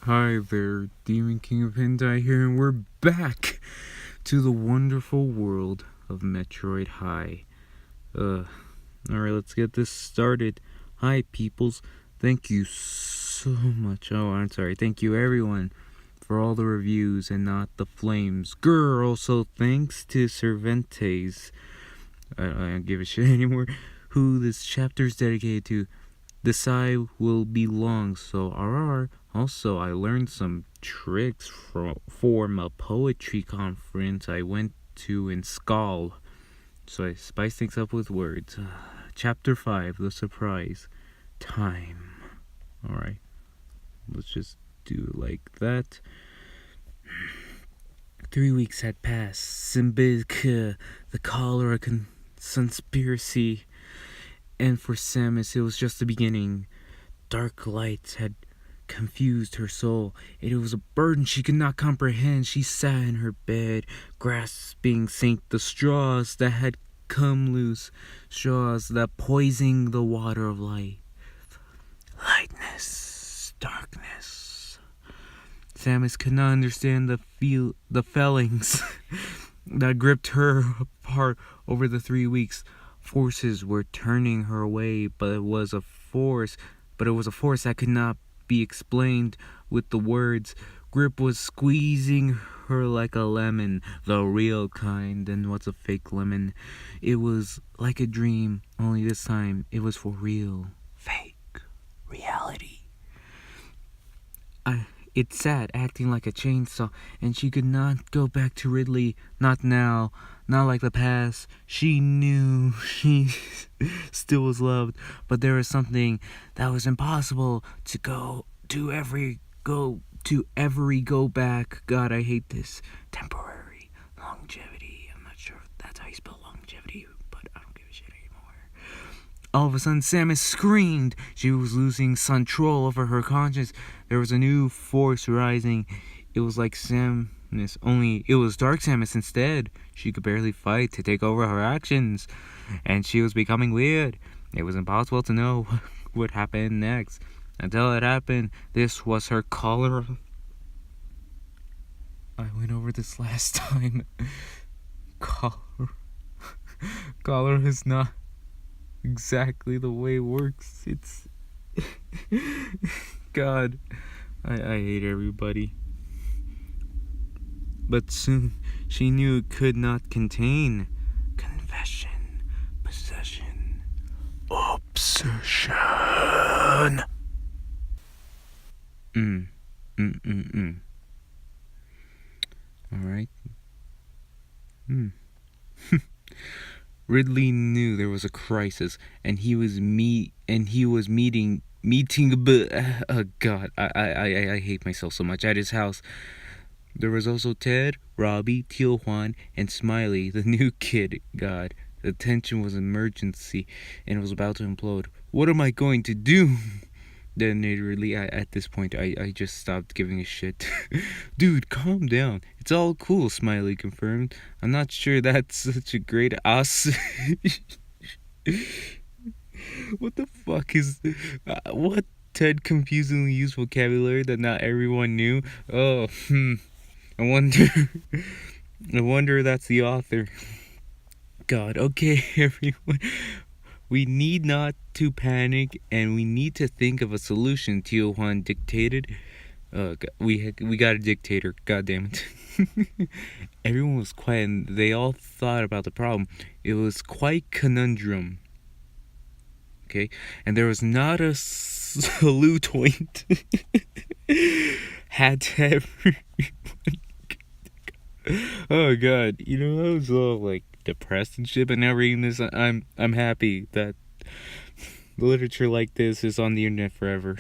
Hi there, Demon King of Hentai here, and we're back to the wonderful world of Metroid High. Alright, let's get this started. Hi, peoples. Thank you so much. Thank you, everyone, for all the reviews and not the flames. Also, thanks to Cervantes. I don't give a shit anymore. Who this chapter's dedicated to. The sigh will be long, so RR. Also, I learned some tricks from a poetry conference I went to in Skall. So I spice things up with words. Chapter 5, The Surprise. Time. Alright. Let's just do it like that. 3 weeks had passed. Simbidka, the cholera conspiracy. And for Samus, it was just the beginning. Dark lights had confused her soul. It was a burden she could not comprehend. She sat in her bed, grasping the straws that had come loose, straws that poisoned the water of light. Lightness, darkness. Samus could not understand the feelings that gripped her apart over the 3 weeks. Forces were turning her away, but it was a force that could not be explained with the words. Grip was squeezing her like a lemon, the real kind. And what's a fake lemon? It was like a dream, only this time it was for real. Fake reality. It sat, acting like a chainsaw, and she could not go back to Ridley. Not now. Not like the past. She knew she still was loved, but there was something that was impossible to ever go back. God, I hate this. Temporary longevity. I'm not sure if that's how you spell longevity, but I don't give a shit anymore. All of a sudden, Samus screamed. She was losing control over her conscience. There was a new force rising. It was like Samus, only it was Dark Samus instead. She could barely fight to take over her actions, and she was becoming weird. It was impossible to know what would happen next. Until it happened, this was her cholera. I went over this last time. Cholera is not exactly the way it works. It's God, I hate everybody. But soon she knew it could not contain confession, possession, obsession. Alright. Ridley knew there was a crisis, and he was meeting. Oh God, I hate myself so much. At his house, there was also Ted, Robbie, Teal Juan, and Smiley, the new kid. God, the tension was an emergency, and it was about to implode. What am I going to do? Detonated Ridley. At this point, I just stopped giving a shit. Dude, calm down. It's all cool, Smiley confirmed. I'm not sure that's such a great ass. What the fuck is... what? Ted confusingly used vocabulary that not everyone knew? Oh, I wonder that's the author. God, okay, everyone. We need not to panic, and we need to think of a solution, Tio Juan dictated. We got a dictator, god damn it. Everyone was quiet, and they all thought about the problem. It was quite conundrum. Okay, and there was not a solutoid. Had to everyone. Oh god, I was all like depressed and shit, but now reading this, I'm happy that literature like this is on the internet forever.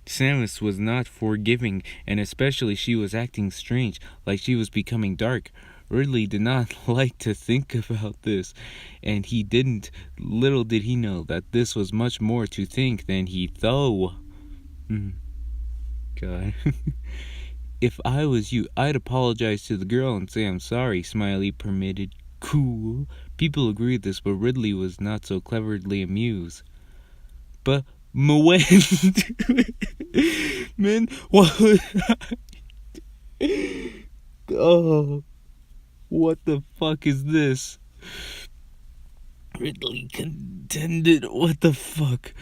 Samus was not forgiving, and especially she was acting strange, like she was becoming dark. Ridley did not like to think about this, and he didn't. Little did he know that this was much more to think than he thought. God. If I was you, I'd apologize to the girl and say I'm sorry, Smiley permitted. Cool. People agreed with this, but Ridley was not so cleverly amused. But Moen. Man, what? Oh, what the fuck is this? Ridley contended. What the fuck?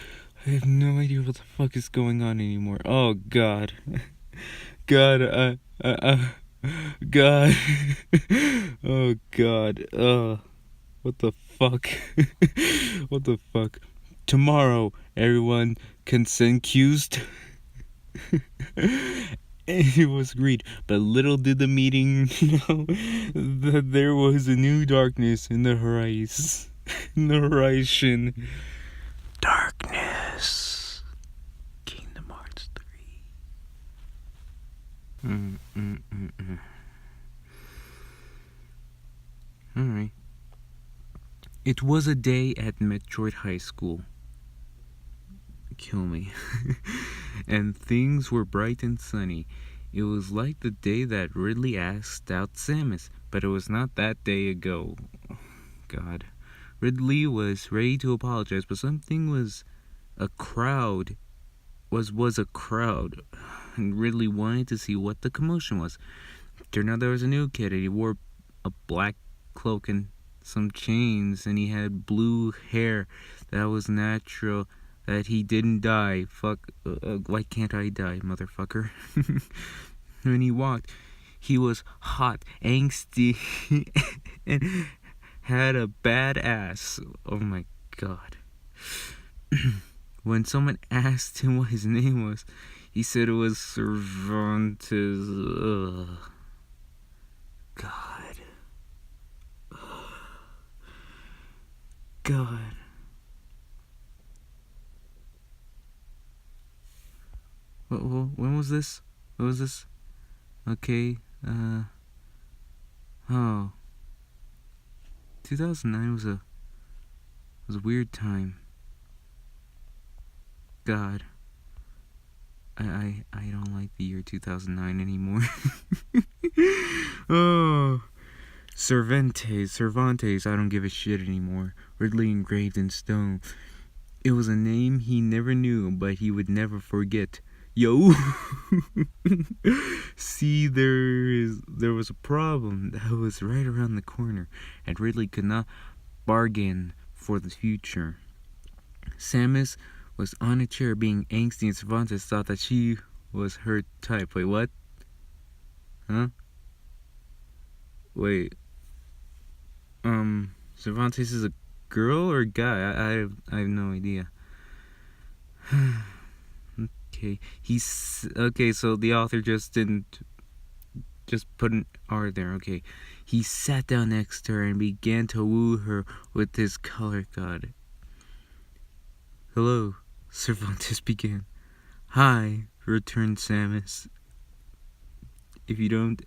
I have no idea what the fuck is going on anymore. Oh god. God, God. Oh god. What the fuck? What the fuck? Tomorrow, everyone consent accused. And it was agreed, but little did the meeting know that there was a new darkness in the horizon. In the horizon. Darkness. Kingdom Hearts 3. Alright. It was a day at Metroid High School. Kill me. And things were bright and sunny. It was like the day that Ridley asked out Samus, but it was not that day ago. God. Ridley was ready to apologize, but something was a crowd. Was a crowd. And Ridley wanted to see what the commotion was. Turned out there was a new kid, and he wore a black cloak and some chains, and he had blue hair. That was natural. That he didn't die. Fuck. Why can't I die, motherfucker? When he walked, he was hot, angsty, and had a bad ass. Oh my god. When someone asked him what his name was, he said it was Cervantes. God. God. When was this? What was this? Okay, 2009 was a weird time. God, I don't like the year 2009 anymore. Oh, Cervantes, I don't give a shit anymore. Ridley engraved in stone. It was a name he never knew, but he would never forget. Yo. See, there was a problem that was right around the corner, and Ridley could not bargain for the future. Samus was on a chair being angsty, and Cervantes thought that she was her type. Wait, what? Huh? Wait. Cervantes is a girl or a guy? I have no idea. Okay, so the author just didn't just put an R there. Okay. He sat down next to her and began to woo her with his color god. Hello, Cervantes began. Hi, returned Samus. If you don't...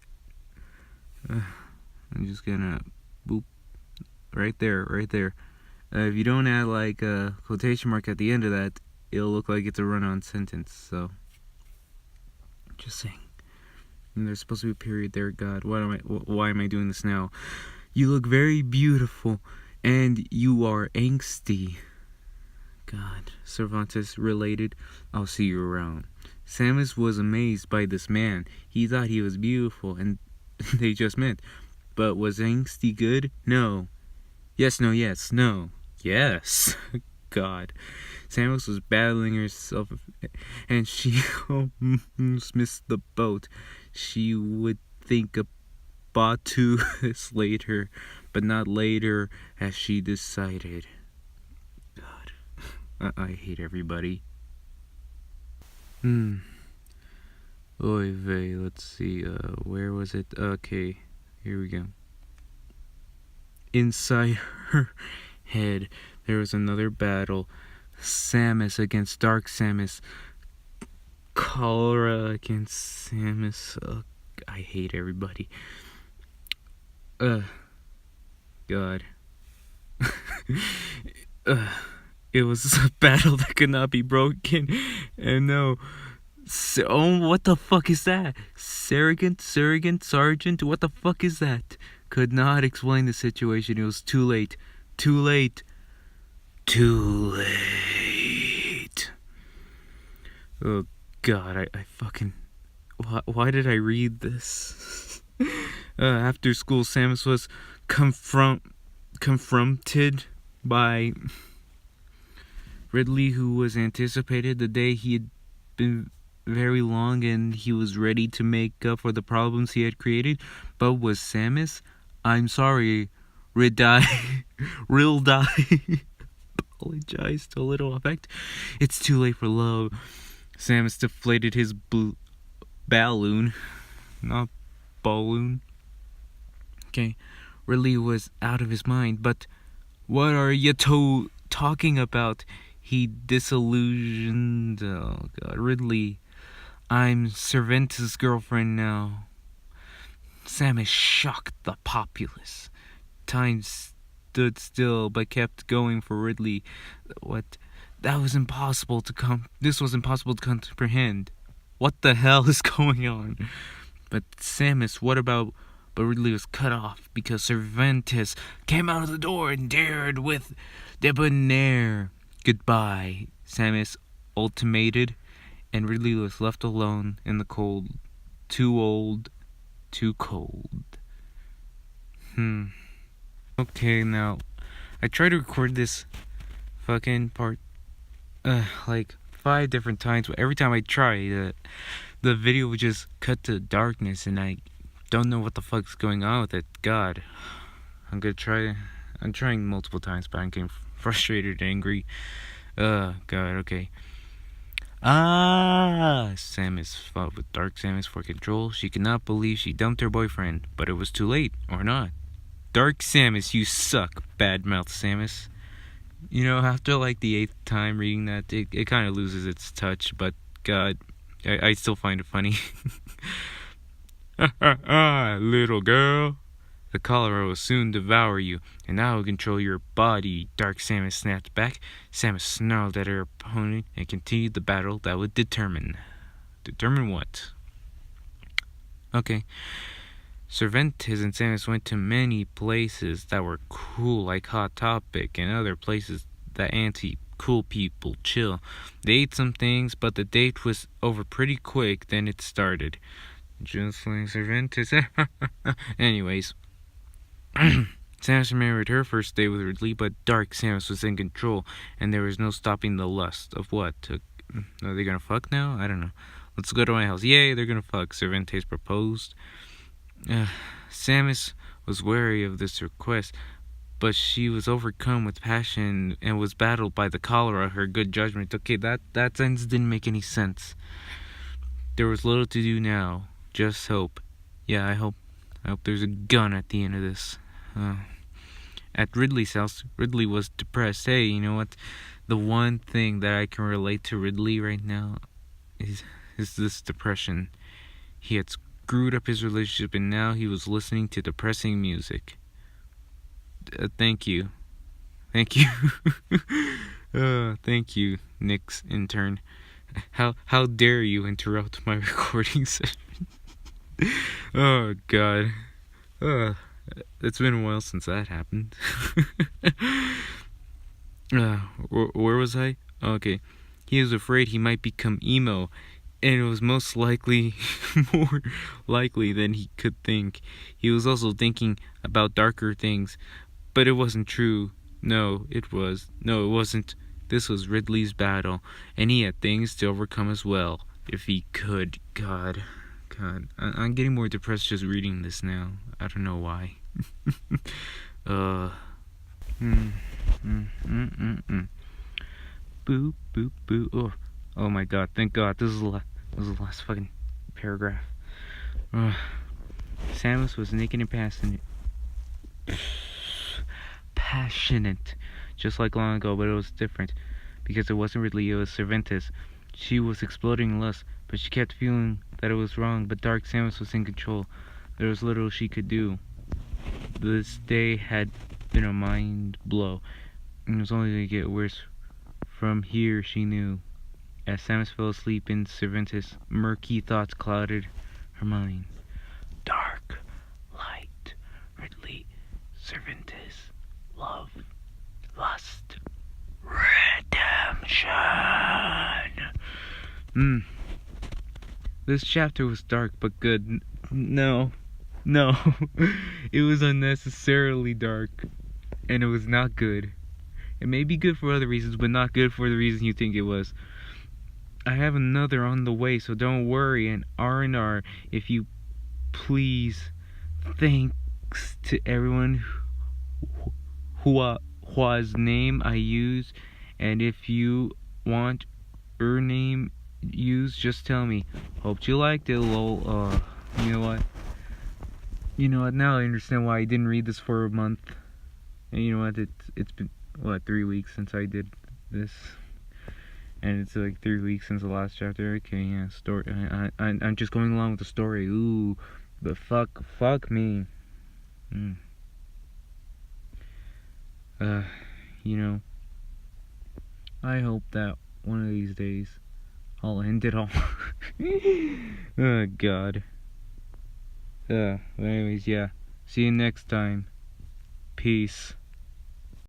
I'm just gonna... boop. Right there. If you don't add like a quotation mark at the end of that, it'll look like it's a run-on sentence, so... Just saying. And there's supposed to be a period there. God, why am I doing this now? You look very beautiful, and you are angsty. God, Cervantes related. I'll see you around. Samus was amazed by this man. He thought he was beautiful, and they just met. But was angsty good? No. Yes, no, yes, no. Yes. God. Samus was battling herself, and she almost missed the boat. She would think about this later, but not later as she decided. God, I hate everybody. Oy vey, let's see, where was it? Okay, here we go. Inside her head, there was another battle. Samus against Dark Samus. Cholera against Samus. I hate everybody. God. It was a battle that could not be broken. And no. What the fuck is that? Surrogate, Sergeant? What the fuck is that? Could not explain the situation. It was too late. Oh God, I fucking. Why did I read this? After school, Samus was confronted by Ridley, who was anticipated the day he had been very long and he was ready to make up for the problems he had created. But was Samus? I'm sorry, Ridley. Apologize to a little effect. It's too late for love. Samus deflated his balloon. Not balloon. Okay. Ridley was out of his mind, but what are you talking about? He disillusioned. Oh God, Ridley. I'm Cervantes' girlfriend now. Samus shocked the populace. Time stood still, but kept going for Ridley. What? That was impossible to This was impossible to comprehend. What the hell is going on? But Samus, what about? But Ridley was cut off because Cervantes came out of the door and dared with debonair. Goodbye, Samus ultimated, and Ridley was left alone in the cold. Too old, too cold. Okay, now, I tried to record this fucking part, like 5 different times, but every time I try, the video would just cut to darkness, and I don't know what the fuck's going on with it. God, I'm trying multiple times, but I'm getting frustrated and angry. God, okay. Samus fought with Dark Samus for control. She could not believe she dumped her boyfriend, but it was too late, or not. Dark Samus, you suck, badmouth Samus. You know, after like the 8th time reading that, it kind of loses its touch, but God, I still find it funny. Little girl. The cholera will soon devour you, and I will control your body. Dark Samus snapped back. Samus snarled at her opponent and continued the battle that would determine. Determine what? Okay. Cervantes and Samus went to many places that were cool, like Hot Topic, and other places that anti-cool people chill. They ate some things, but the date was over pretty quick, then it started. Just like Cervantes. Anyways. Samus remembered her first day with Ridley, but Dark Samus was in control, and there was no stopping the lust of what? Are they gonna fuck now? I don't know. Let's go to my house. Yay, they're gonna fuck. Cervantes proposed. Samus was wary of this request, but she was overcome with passion and was battled by the cholera. Her good judgment. Okay, that sentence didn't make any sense. There was little to do now. Just hope. Yeah, I hope there's a gun at the end of this. At Ridley's house, Ridley was depressed. Hey, you know what? The one thing that I can relate to Ridley right now is this depression. He had screwed up his relationship, and now he was listening to depressing music. Thank you. Thank you, Nick's intern. How dare you interrupt my recording session? Oh God. It's been a while since that happened. Where was I? Okay. He was afraid he might become emo, and it was most likely more likely than he could think. He was also thinking about darker things, but it wasn't true. No, it wasn't. This was Ridley's battle, and he had things to overcome as well, if he could. God, I'm getting more depressed just reading this now. I don't know why. Boo, boo, boo. Oh my God! Thank God. This is the last fucking paragraph. Samus was naked and passionate, just like long ago, but it was different because it wasn't Ridley. It was Cervantes. She was exploding in lust, but she kept feeling that it was wrong. But Dark Samus was in control. There was little she could do. This day had been a mind blow, and it was only going to get worse from here, she knew. As Samus fell asleep in Cervantes, murky thoughts clouded her mind. Dark, light, Ridley, Cervantes, love, lust, redemption. This chapter was dark but good. No. It was unnecessarily dark. And it was not good. It may be good for other reasons, but not good for the reason you think it was. I have another on the way, so don't worry. And R&R, if you please. Thanks to everyone whose name I use. And if you want her name used, just tell me. Hope you liked it, lol. You know what? Now I understand why I didn't read this for a month. And you know what? It's been 3 weeks since I did this, and it's like 3 weeks since the last chapter. Okay, yeah, story. I'm just going along with the story. Ooh, but fuck me. I hope that one of these days I'll end it all. Oh God. But anyways, yeah. See you next time. Peace.